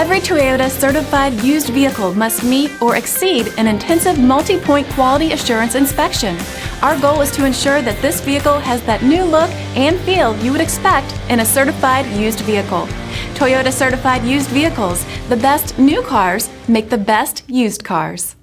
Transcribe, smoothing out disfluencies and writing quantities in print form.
Every Toyota certified used vehicle must meet or exceed an intensive multi-point quality assurance inspection. Our goal is to ensure that this vehicle has that new look and feel you would expect in a certified used vehicle. Toyota certified used vehicles, the best new cars make the best used cars.